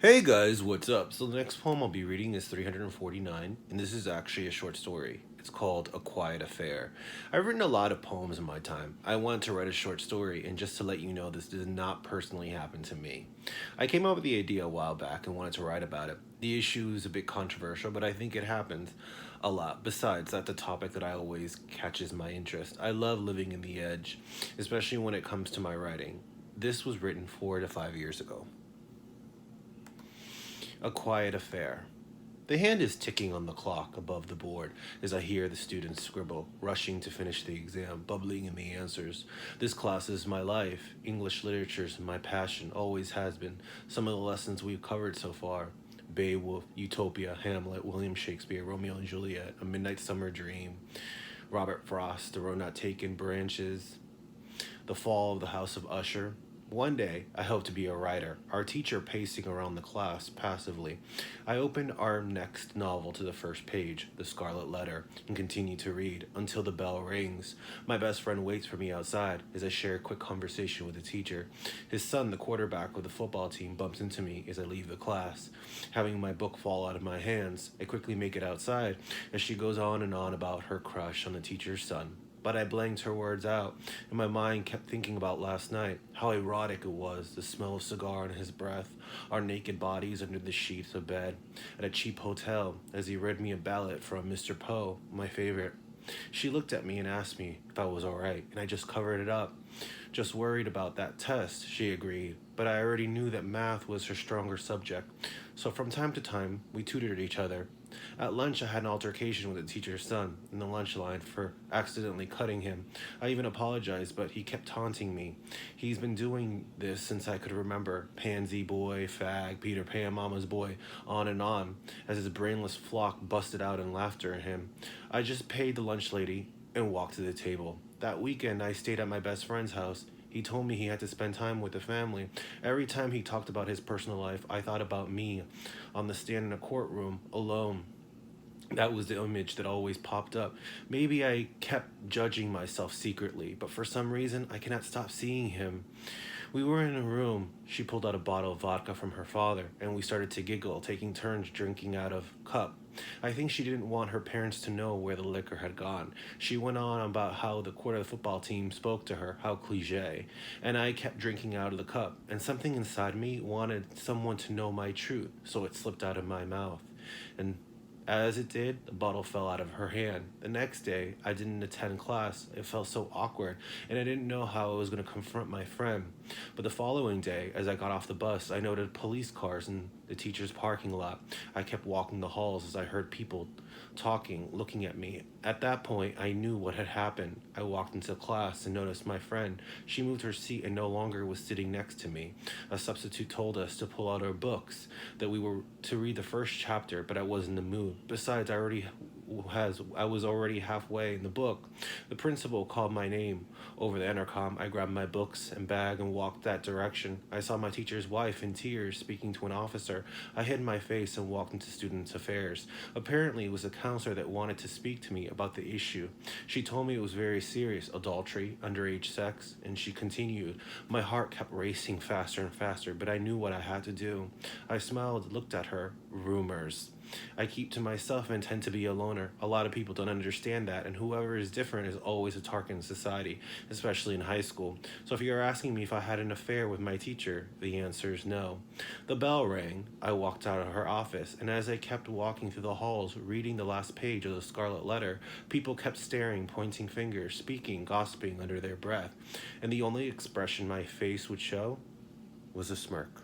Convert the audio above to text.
Hey guys, what's up? So the next poem I'll be reading is 349, and this is actually a short story. It's called A Quiet Affair. I've written a lot of poems in my time. I wanted to write a short story, and just to let you know, this did not personally happen to me. I came up with the idea a while back and wanted to write about it. The issue is a bit controversial, but I think it happens a lot. Besides, that's a topic that I always catches my interest. I love living in the edge, especially when it comes to my writing. This was written 4 to 5 years ago. A quiet affair. The hand is ticking on the clock above the board as I hear the students scribble, rushing to finish the exam, bubbling in the answers. This class is my life. English literature's my passion, always has been. Some of the lessons we've covered so far: Beowulf, Utopia, Hamlet, William Shakespeare, Romeo and Juliet, A Midnight Summer Dream, Robert Frost, The Road Not Taken, Branches, The Fall of the House of Usher. One day, I hope to be a writer, our teacher pacing around the class passively. I open our next novel to the first page, The Scarlet Letter, and continue to read until the bell rings. My best friend waits for me outside as I share a quick conversation with the teacher. His son, the quarterback of the football team, bumps into me as I leave the class. Having my book fall out of my hands, I quickly make it outside as she goes on and on about her crush on the teacher's son. But I blanked her words out, and my mind kept thinking about last night, how erotic it was, the smell of cigar and his breath, our naked bodies under the sheets of bed, at a cheap hotel, as he read me a ballad from Mr. Poe, my favorite. She looked at me and asked me if I was alright, and I just covered it up. Just worried about that test, she agreed, but I already knew that math was her stronger subject, so from time to time, we tutored each other. At lunch, I had an altercation with the teacher's son in the lunch line for accidentally cutting him. I even apologized, but he kept taunting me. He's been doing this since I could remember: pansy boy, fag, Peter Pan, mama's boy, on, as his brainless flock busted out in laughter at him. I just paid the lunch lady and walked to the table. That weekend, I stayed at my best friend's house. He told me he had to spend time with the family. Every time he talked about his personal life, I thought about me on the stand in a courtroom, alone. That was the image that always popped up. Maybe I kept judging myself secretly, but for some reason, I cannot stop seeing him. We were in a room. She pulled out a bottle of vodka from her father, and we started to giggle, taking turns drinking out of cup. I think she didn't want her parents to know where the liquor had gone. She went on about how the quarter of the football team spoke to her, how cliche, and I kept drinking out of the cup, and something inside me wanted someone to know my truth, so it slipped out of my mouth. And as it did, the bottle fell out of her hand. The next day, I didn't attend class. It felt so awkward, and I didn't know how I was going to confront my friend. But the following day, as I got off the bus, I noted police cars in the teacher's parking lot. I kept walking the halls as I heard people talking, looking at me. At that point, I knew what had happened. I walked into class and noticed my friend. She moved her seat and no longer was sitting next to me. A substitute told us to pull out our books, that we were to read the first chapter, but I was in the mood. Besides, I was already halfway in the book. The principal called my name over the intercom. I grabbed my books and bag and walked that direction. I saw my teacher's wife in tears speaking to an officer. I hid my face and walked into students' affairs. Apparently, it was a counselor that wanted to speak to me about the issue. She told me it was very serious: adultery, underage sex, and she continued. My heart kept racing faster and faster, but I knew what I had to do. I smiled, looked at her. Rumors. I keep to myself and tend to be a loner. A lot of people don't understand that, and whoever is different is always a target in society, especially in high school. So if you're asking me if I had an affair with my teacher, the answer is no. The bell rang. I walked out of her office, and as I kept walking through the halls, reading the last page of the Scarlet Letter, people kept staring, pointing fingers, speaking, gossiping under their breath, and the only expression my face would show was a smirk.